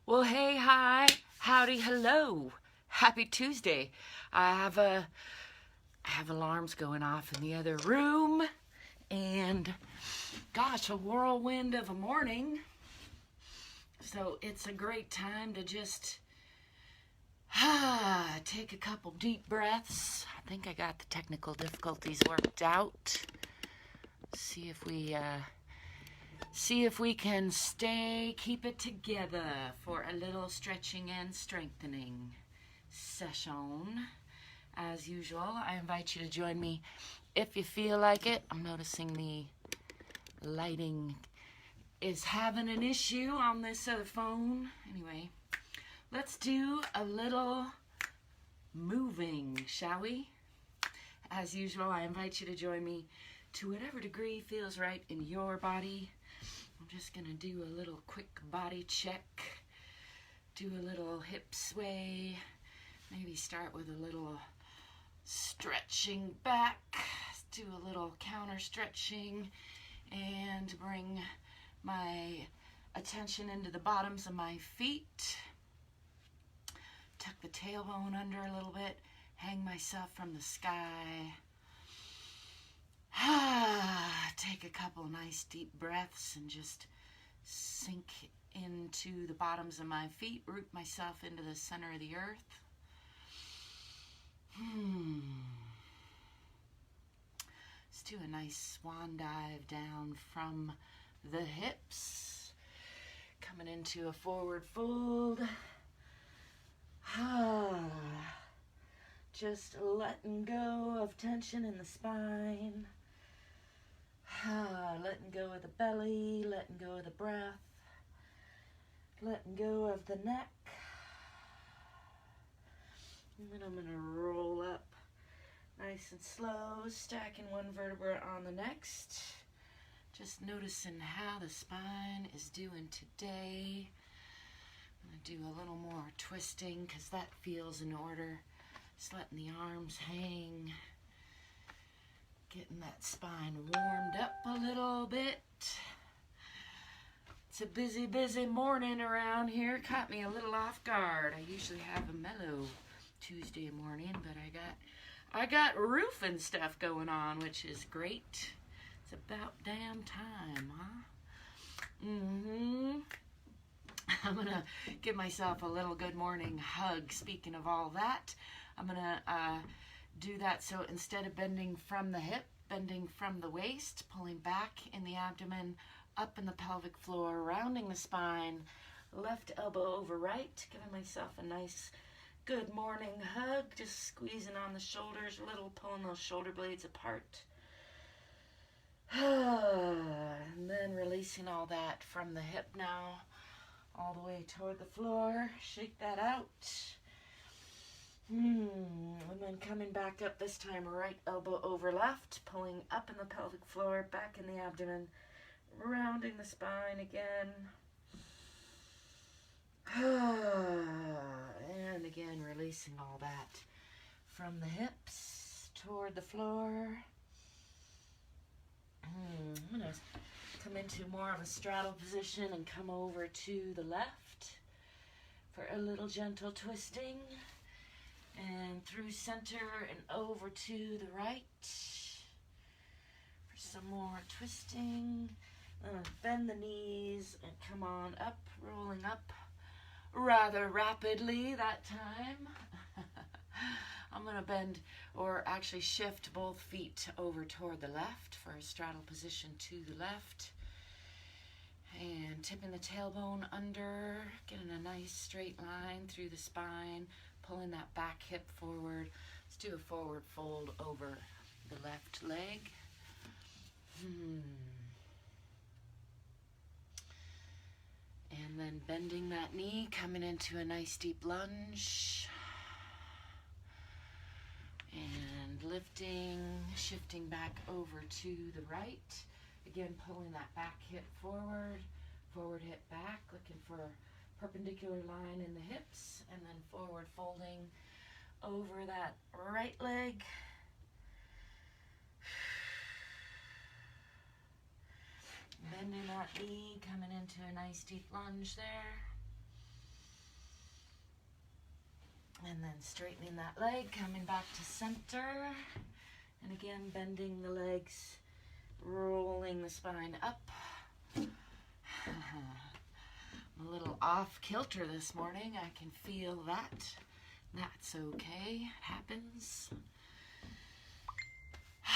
Well, hey, hi, howdy, hello, happy Tuesday. I have alarms going off in the other room, and gosh, a whirlwind of a morning. So it's a great time to just take a couple deep breaths. I think I got the technical difficulties worked out. See if we can keep it together for a little stretching and strengthening session. As usual, I invite you to join me if you feel like it. I'm noticing the lighting is having an issue on this other phone. Anyway, let's do a little moving, shall we? As usual, I invite you to join me to whatever degree feels right in your body. I'm just going to do a little quick body check, do a little hip sway, maybe start with a little stretching back, do a little counter stretching, and bring my attention into the bottoms of my feet. Tuck the tailbone under a little bit, hang myself from the sky. Take a couple nice deep breaths and just sink into the bottoms of my feet, root myself into the center of the earth. Let's do a nice swan dive down from the hips, coming into a forward fold. Just letting go of tension in the spine. Letting go of the belly, letting go of the breath, letting go of the neck. And then I'm going to roll up nice and slow, stacking one vertebra on the next. Just noticing how the spine is doing today. I'm going to do a little more twisting because that feels in order. Just letting the arms hang. Getting that spine warmed up a little bit. It's a busy, busy morning around here. Caught me a little off guard. I usually have a mellow Tuesday morning, but I got roofing stuff going on, which is great. It's about damn time, huh? I'm gonna give myself a little good morning hug. Speaking of all that, I'm gonna do that. So instead of bending from the hip, bending from the waist, pulling back in the abdomen, up in the pelvic floor, rounding the spine, left elbow over right, giving myself a nice good morning hug, just squeezing on the shoulders a little, pulling those shoulder blades apart. And then releasing all that from the hip now, all the way toward the floor. Shake that out. And then coming back up this time, right elbow over left, pulling up in the pelvic floor, back in the abdomen, rounding the spine again. And again, releasing all that from the hips toward the floor. I'm going to come into more of a straddle position and come over to the left for a little gentle twisting. And through center and over to the right for some more twisting. Bend the knees and come on up, rolling up rather rapidly that time. I'm going to bend, or actually shift both feet over toward the left for a straddle position to the left. And tipping the tailbone under, getting a nice straight line through the spine, pulling that back hip forward. Let's do a forward fold over the left leg. And then bending that knee, coming into a nice deep lunge. And lifting, shifting back over to the right. Again, pulling that back hip forward, forward hip back, looking for a perpendicular line in the hips, and then forward folding over that right leg. Bending that knee, coming into a nice deep lunge there. And then straightening that leg, coming back to center. And again, bending the legs, rolling the spine up. I'm a little off kilter this morning. I can feel that. That's okay. It happens.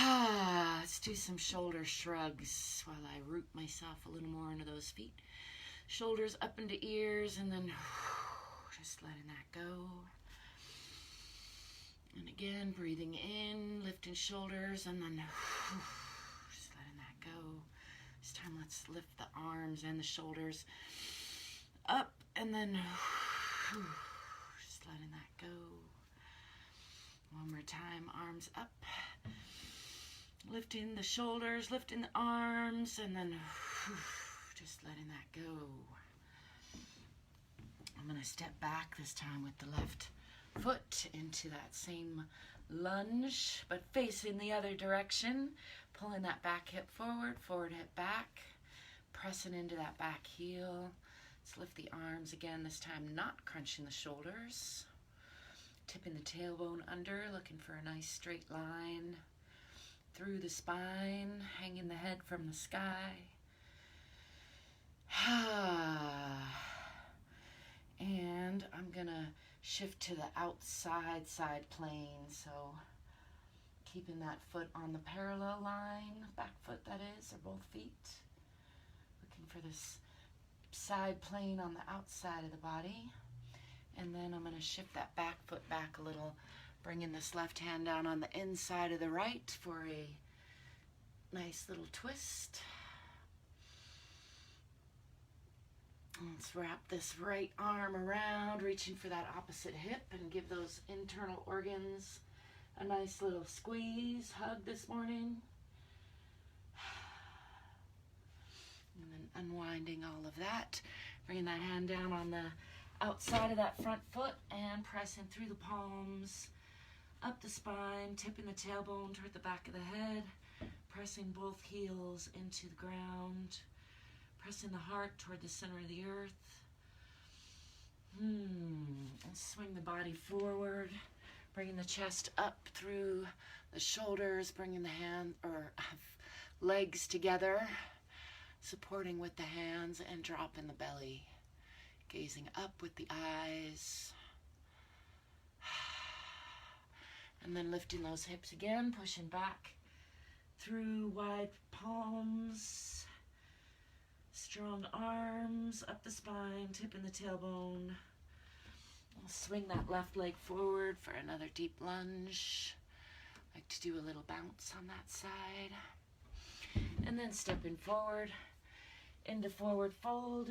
Let's do some shoulder shrugs while I root myself a little more into those feet. Shoulders up into ears, and then just letting that go. And again, breathing in, lifting shoulders, and then just letting that go. This time, let's lift the arms and the shoulders up, and then just letting that go. One more time, arms up. Lifting the shoulders, lifting the arms, and then just letting that go. I'm going to step back this time with the left foot into that same lunge, but facing the other direction. Pulling that back hip forward, forward hip back. Pressing into that back heel. Let's lift the arms again, this time not crunching the shoulders. Tipping the tailbone under, looking for a nice straight line through the spine, hanging the head from the sky. And I'm gonna shift to the outside side plane, so keeping that foot on the parallel line, back foot that is, or both feet. Looking for this side plane on the outside of the body. And then I'm gonna shift that back foot back a little, bringing this left hand down on the inside of the right for a nice little twist. Let's wrap this right arm around, reaching for that opposite hip, and give those internal organs a nice little squeeze, hug this morning. And then unwinding all of that, bringing that hand down on the outside of that front foot and pressing through the palms, up the spine, tipping the tailbone toward the back of the head, pressing both heels into the ground, pressing the heart toward the center of the earth. And swing the body forward, bringing the chest up through the shoulders, bringing the legs together, supporting with the hands, and dropping the belly, gazing up with the eyes. And then lifting those hips again, pushing back through wide palms, strong arms, up the spine, tipping the tailbone. I'll swing that left leg forward for another deep lunge. I like to do a little bounce on that side. And then stepping forward into forward fold.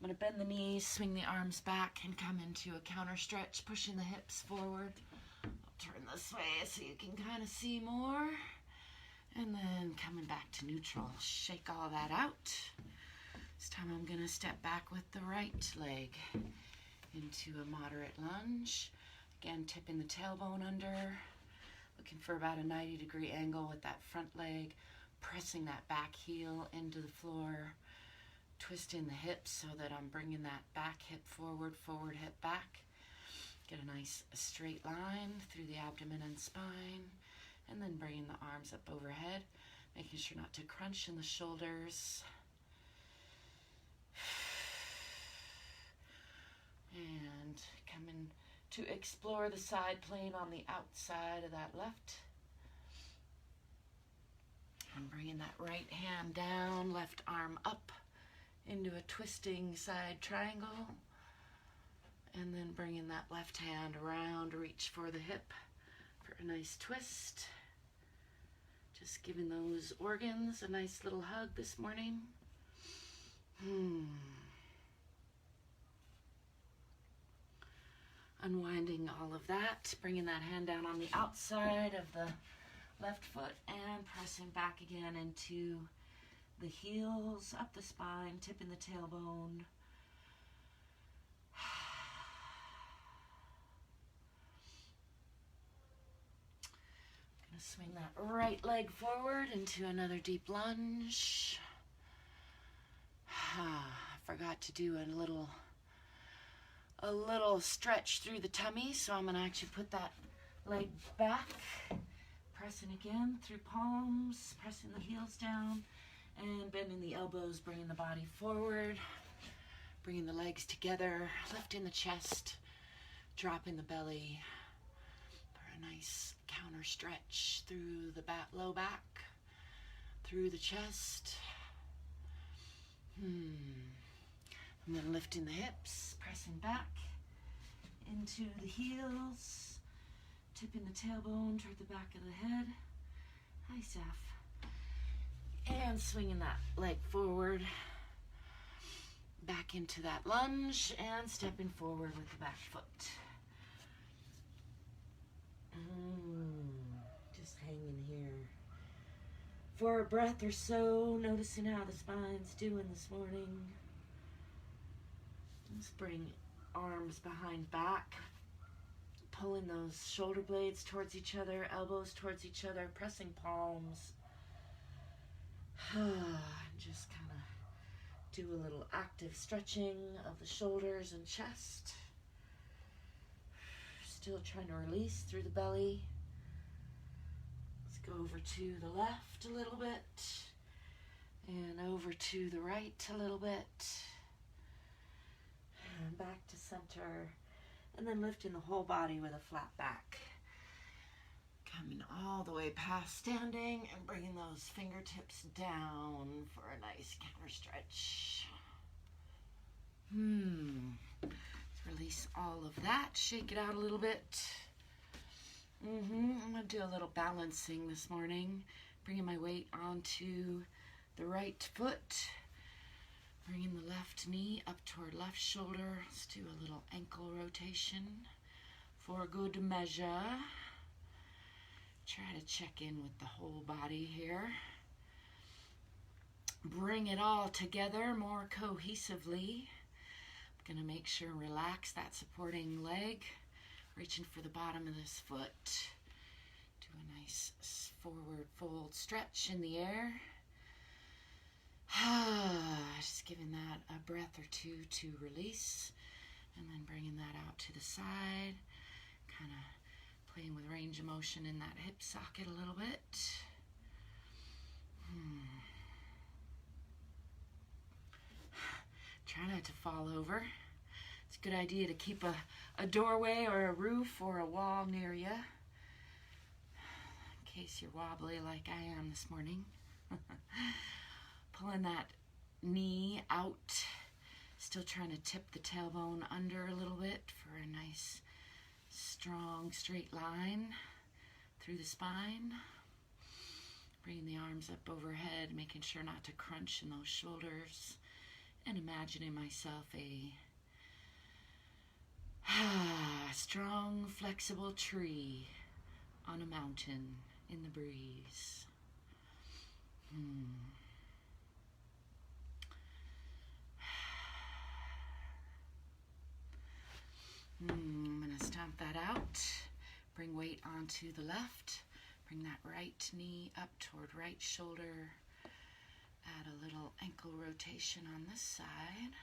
I'm going to bend the knees, swing the arms back, and come into a counter stretch, pushing the hips forward. I'll turn this way so you can kind of see more. And then coming back to neutral. Shake all that out. This time I'm going to step back with the right leg into a moderate lunge. Again, tipping the tailbone under. Looking for about a 90-degree angle with that front leg. Pressing that back heel into the floor. Twisting the hips so that I'm bringing that back hip forward, forward hip back. Get a nice straight line through the abdomen and spine. And then bringing the arms up overhead. Making sure not to crunch in the shoulders. And coming to explore the side plane on the outside of that left. And bringing that right hand down, left arm up into a twisting side triangle. And then bringing that left hand around, reach for the hip for a nice twist. Just giving those organs a nice little hug this morning. Unwinding all of that, bringing that hand down on the outside of the left foot and pressing back again into the heels, up the spine, tipping the tailbone. Gonna swing that right leg forward into another deep lunge. I forgot to do a a little stretch through the tummy, so I'm going to actually put that leg back, pressing again through palms, pressing the heels down, and bending the elbows, bringing the body forward, bringing the legs together, lifting the chest, dropping the belly for a nice counter stretch through the low back, through the chest. And then lifting the hips, pressing back into the heels, tipping the tailbone toward the back of the head. Hi, Saf. And swinging that leg forward, back into that lunge, and stepping forward with the back foot. Just hanging here for a breath or so, noticing how the spine's doing this morning. Let's bring arms behind back, pulling those shoulder blades towards each other, elbows towards each other, pressing palms. Just kind of do a little active stretching of the shoulders and chest. Still trying to release through the belly. Let's go over to the left a little bit and over to the right a little bit. And back to center, and then lifting the whole body with a flat back. Coming all the way past standing and bringing those fingertips down for a nice counter stretch. Let's release all of that, shake it out a little bit. I'm going to do a little balancing this morning, bringing my weight onto the right foot. Bringing the left knee up toward left shoulder. Let's do a little ankle rotation for good measure. Try to check in with the whole body here. Bring it all together more cohesively. I'm going to make sure and relax that supporting leg. Reaching for the bottom of this foot. Do a nice forward fold stretch in the air. Just giving that a breath or two to release, and then bringing that out to the side, kind of playing with range of motion in that hip socket a little bit. Try not to fall over. It's a good idea to keep a doorway or a roof or a wall near you, in case you're wobbly like I am this morning. Pulling that knee out, still trying to tip the tailbone under a little bit for a nice, strong, straight line through the spine. Bringing the arms up overhead, making sure not to crunch in those shoulders, and imagining myself a strong, flexible tree on a mountain in the breeze. I'm going to stomp that out. Bring weight onto the left. Bring that right knee up toward right shoulder. Add a little ankle rotation on this side.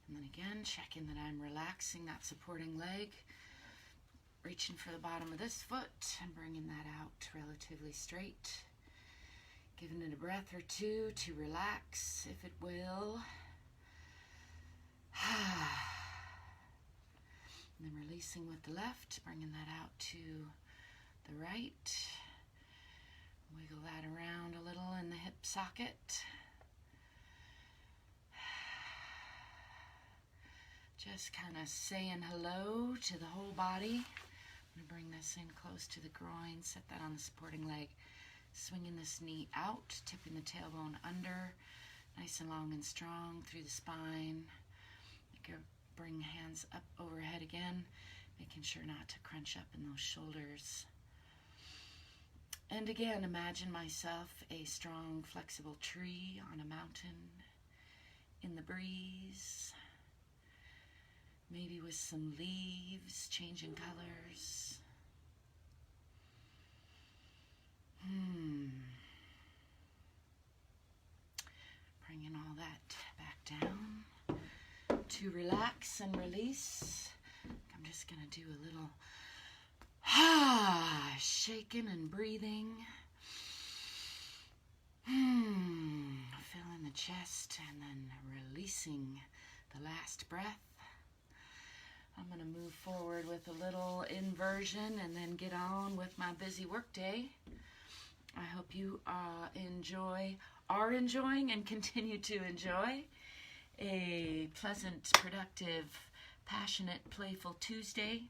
And then again, checking that I'm relaxing that supporting leg. Reaching for the bottom of this foot and bringing that out relatively straight. Giving it a breath or two to relax, if it will. And then releasing with the left, bringing that out to the right. Wiggle that around a little in the hip socket. Just kind of saying hello to the whole body. I'm going to bring this in close to the groin, set that on the supporting leg. Swinging this knee out, tipping the tailbone under, nice and long and strong through the spine. Bring hands up overhead again, making sure not to crunch up in those shoulders. And again, imagine myself a strong, flexible tree on a mountain in the breeze, maybe with some leaves changing colors. to relax and release. I'm just going to do a little shaking and breathing. Filling the chest and then releasing the last breath. I'm going to move forward with a little inversion and then get on with my busy work day. I hope you are enjoying and continue to enjoy a pleasant, productive, passionate, playful Tuesday.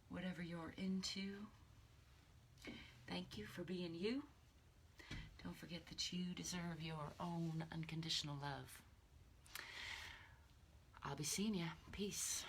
Whatever you're into. Thank you for being you. Don't forget that you deserve your own unconditional love. I'll be seeing ya. Peace.